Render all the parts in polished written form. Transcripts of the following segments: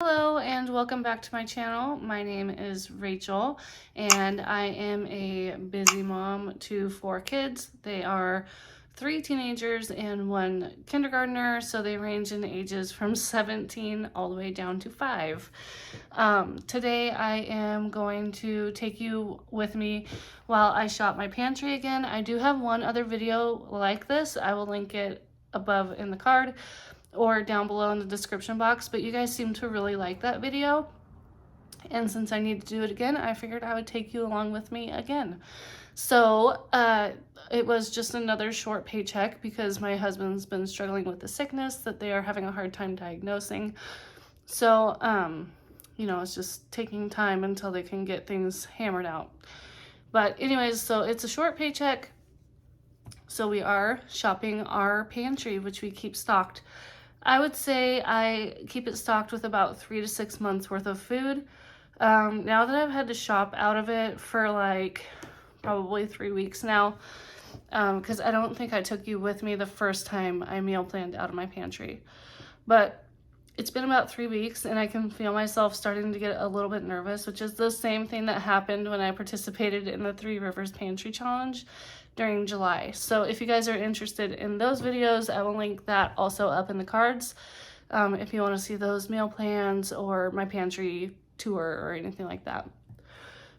Hello and welcome back to my channel. My name is Rachel and I am a busy mom to 4 kids. They are 3 teenagers and 1 kindergartner, so they range in ages from 17 all the way down to 5. Today I am going to take you with me while I shop my pantry again. I do have one other video like this. I will link it above in the card or down below in the description box, but you guys seem to really like that video, and since I need to do it again, I figured I would take you along with me again. So it was just another short paycheck because my husband's been struggling with the sickness that they are having a hard time diagnosing. So it's just taking time until they can get things hammered out. But anyways, so it's a short paycheck, so we are shopping our pantry, which we keep stocked. I would say I keep it stocked with about 3 to 6 months worth of food. Now that I've had to shop out of it for like probably 3 weeks now, because I don't think I took you with me the first time I meal planned out of my pantry. But it's been about 3 weeks and I can feel myself starting to get a little bit nervous, which is the same thing that happened when I participated in the 3 Rivers Pantry Challenge during July. So if you guys are interested in those videos, I will link that also up in the cards if you want to see those meal plans or my pantry tour or anything like that.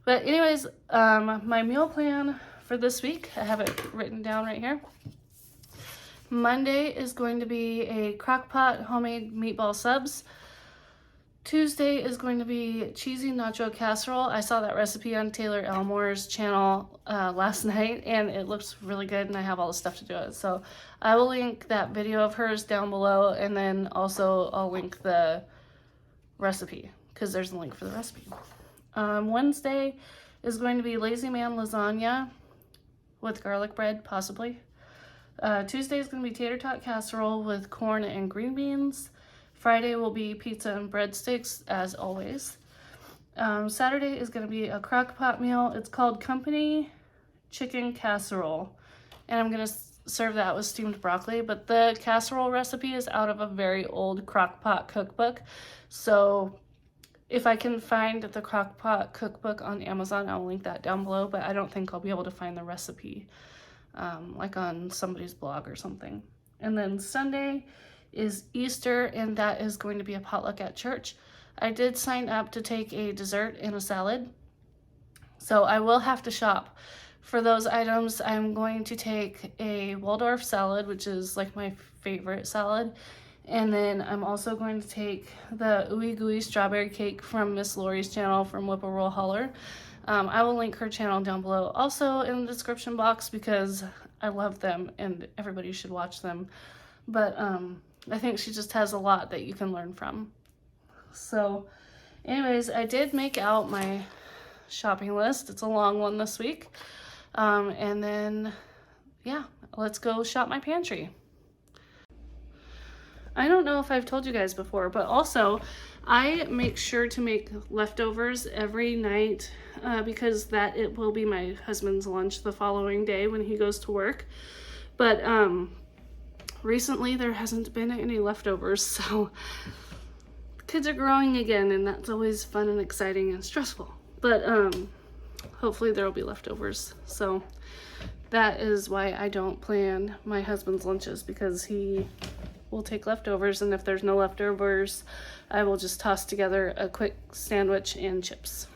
But anyways, my meal plan for this week, I have it written down right here. Monday is going to be a crock pot homemade meatball subs. Tuesday is going to be cheesy nacho casserole. I saw that recipe on Taylor Elmore's channel last night and it looks really good, and I have all the stuff to do it. So I will link that video of hers down below, and then also I'll link the recipe because there's a link for the recipe. Wednesday is going to be Lazy Man lasagna with garlic bread, possibly. Tuesday is going to be tater tot casserole with corn and green beans. Friday will be pizza and breadsticks, as always. Saturday is going to be a crock pot meal. It's called Company Chicken Casserole, and I'm going to serve that with steamed broccoli, but the casserole recipe is out of a very old crock pot cookbook, so if I can find the crock pot cookbook on Amazon, I'll link that down below, but I don't think I'll be able to find the recipe like on somebody's blog or something. And then Sunday is Easter, and that is going to be a potluck at church. I did sign up to take a dessert and a salad, so I will have to shop for those items. I'm going to take a Waldorf salad, which is like my favorite salad, and then I'm also going to take the ooey gooey strawberry cake from Miss Lori's channel from Whippoorwill Holler. I will link her channel down below also in the description box because I love them and everybody should watch them. But I think she just has a lot that you can learn from. So anyways, I did make out my shopping list. It's a long one this week. And then, yeah, let's go shop my pantry. I don't know if I've told you guys before, but also I make sure to make leftovers every night because it will be my husband's lunch the following day when he goes to work. But recently there hasn't been any leftovers, so the kids are growing again, and that's always fun and exciting and stressful. But hopefully there will be leftovers. So that is why I don't plan my husband's lunches, because he will take leftovers, and if there's no leftovers, I will just toss together a quick sandwich and chips.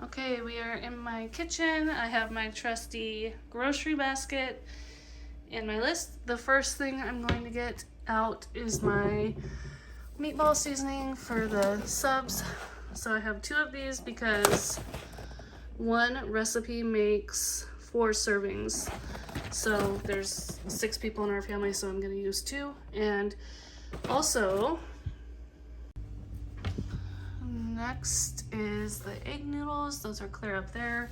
Okay, we are in my kitchen. I have my trusty grocery basket and my list. The first thing I'm going to get out is my meatball seasoning for the subs. So I have 2 of these because one recipe makes 4 servings. So there's 6 people in our family, so I'm going to use 2. And also, next is the egg noodles. Those are clear up there.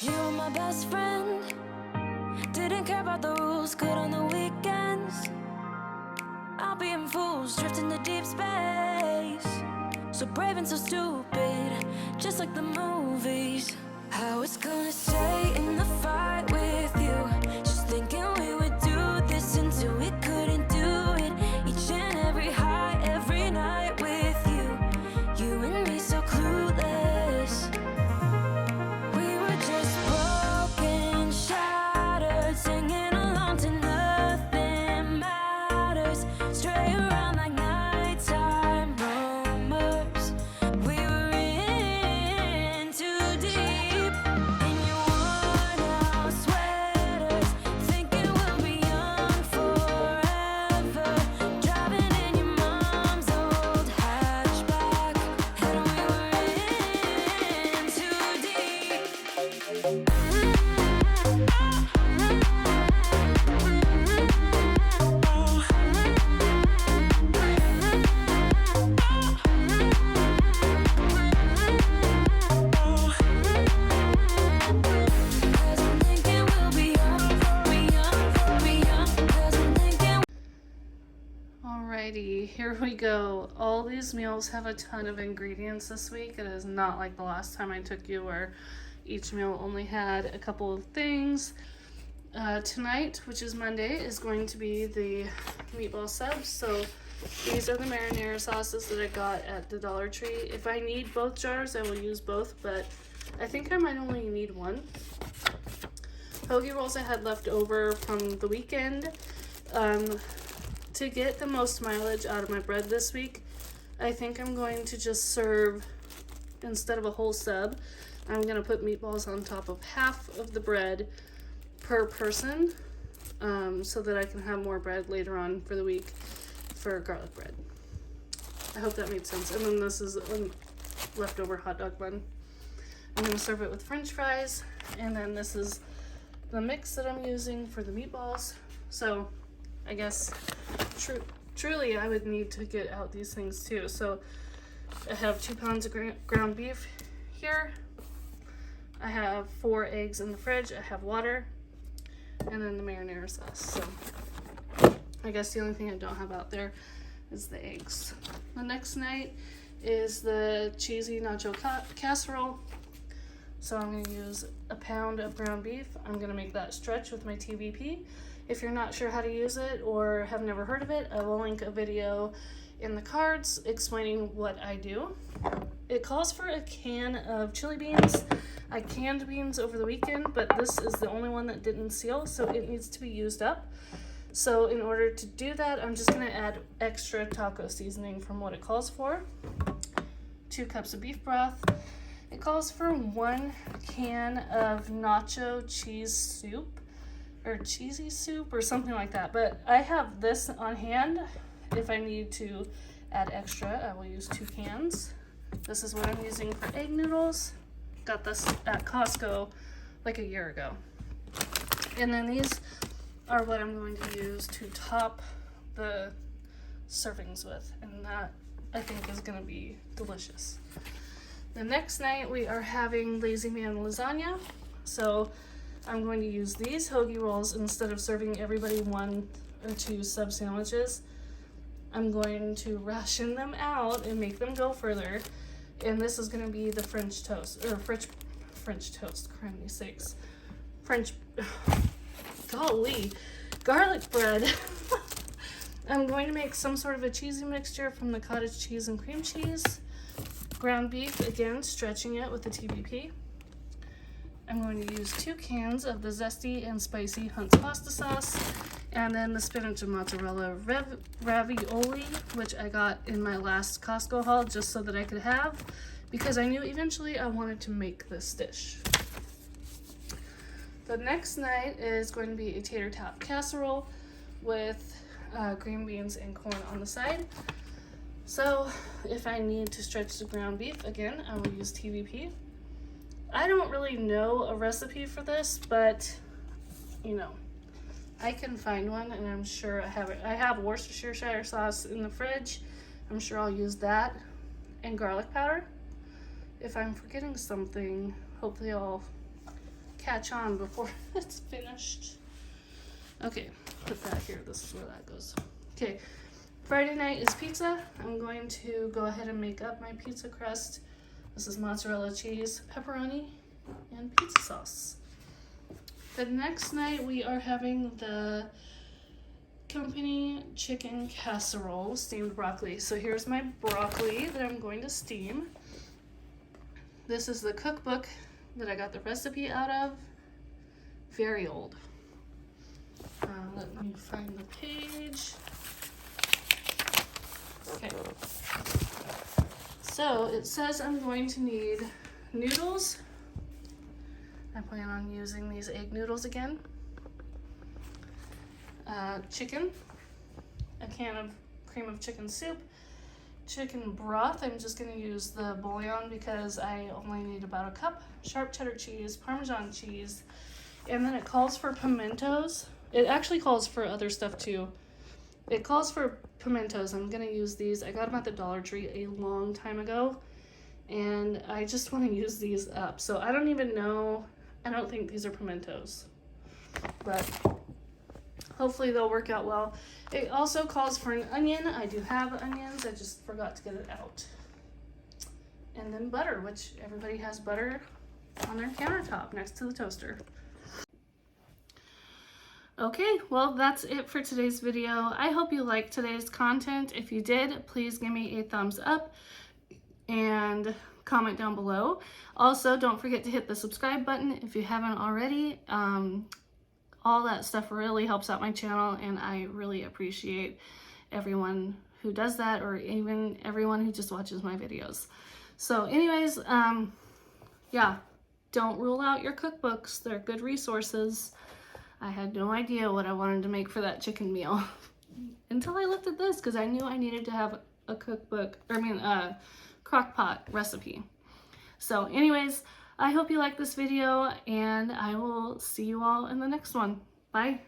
You were my best friend. Didn't care about the rules, good on the weekends. I'll be in fools, drifting to deep space. So brave and so stupid, just like the movies. I was gonna stay in the fight with you, just thinking we would do this until we couldn't do it. Each and every high, every night with you, you and me so clueless. We were just broken, shattered, singing along to nothing matters. Stray around like nighttime rumors. We were in too deep. In your worn-out sweaters, thinking we'll be young forever. Driving in your mom's old hatchback, and we were in too deep. Cause I'm thinking we'll be young, cause I'm thinking. Alrighty, here we go. All these meals have a ton of ingredients this week. It is not like the last time I took you where each meal only had a couple of things. Tonight, which is Monday, is going to be the meatball subs. So these are the marinara sauces that I got at the Dollar Tree. If I need both jars, I will use both, but I think I might only need one. Hoagie rolls I had left over from the weekend. To get the most mileage out of my bread this week, I think I'm going to just serve, instead of a whole sub, I'm going to put meatballs on top of half of the bread per person, so that I can have more bread later on for the week for garlic bread. I hope that made sense. And then this is a leftover hot dog bun. I'm going to serve it with french fries, and then this is the mix that I'm using for the meatballs. So I guess truly I would need to get out these things too. So I have 2 pounds of ground beef here. I have 4 eggs in the fridge. I have water, and then the marinara sauce. So I guess the only thing I don't have out there is the eggs. The next night is the cheesy nacho casserole. So I'm going to use a pound of ground beef. I'm going to make that stretch with my TVP. If you're not sure how to use it or have never heard of it, I will link a video in the cards explaining what I do. It calls for a can of chili beans. I canned beans over the weekend, but this is the only one that didn't seal, so it needs to be used up. So in order to do that, I'm just going to add extra taco seasoning from what it calls for. 2 cups of beef broth. It calls for 1 can of nacho cheese soup, or cheesy soup, or something like that. But I have this on hand. If I need to add extra, I will use 2 cans. This is what I'm using for egg noodles. Got this at Costco like a year ago. And then these are what I'm going to use to top the servings with. And that, I think, is going to be delicious. The next night we are having Lazy Man lasagna. So I'm going to use these hoagie rolls instead of serving everybody 1 or 2 sub sandwiches. I'm going to ration them out and make them go further. And this is going to be the French toast, or French toast, criminy sakes. Golly, garlic bread. I'm going to make some sort of a cheesy mixture from the cottage cheese and cream cheese. Ground beef, again, stretching it with the TVP. I'm going to use 2 cans of the zesty and spicy Hunt's pasta sauce, and then the spinach and mozzarella ravioli, which I got in my last Costco haul just so that I could have, because I knew eventually I wanted to make this dish. The next night is going to be a tater tot casserole with green beans and corn on the side. So if I need to stretch the ground beef, again, I will use TVP. I don't really know a recipe for this, but you know, I can find one, and I'm sure I have it. I have Worcestershire sauce in the fridge. I'm sure I'll use that, and garlic powder. If I'm forgetting something, hopefully I'll catch on before it's finished. Okay, put that here. This is where that goes. Okay, Friday night is pizza. I'm going to go ahead and make up my pizza crust. This is mozzarella cheese, pepperoni, and pizza sauce. The next night we are having the company chicken casserole, steamed broccoli. So here's my broccoli that I'm going to steam. This is the cookbook that I got the recipe out of. Very old. Let me find the page. Okay. So it says I'm going to need noodles. I plan on using these egg noodles again. Chicken, a can of cream of chicken soup, chicken broth. I'm just going to use the bouillon because I only need about a cup. Sharp cheddar cheese, Parmesan cheese, and then it calls for pimentos. It actually calls for other stuff too. It calls for pimentos. I'm going to use these. I got them at the Dollar Tree a long time ago, and I just want to use these up. So I don't even know. I don't think these are pimentos, but hopefully they'll work out well. It also calls for an onion. I do have onions. I just forgot to get it out. And then butter, which everybody has butter on their countertop next to the toaster. Okay, well, that's it for today's video. I hope you liked today's content. If you did, please give me a thumbs up and comment down below. Also, don't forget to hit the subscribe button if you haven't already. All that stuff really helps out my channel, and I really appreciate everyone who does that, or even everyone who just watches my videos. So anyways, yeah, don't rule out your cookbooks. They're good resources. I had no idea what I wanted to make for that chicken meal until I looked at this, because I knew I needed to have a cookbook, a crock pot recipe. So anyways, I hope you like this video, and I will see you all in the next one. Bye.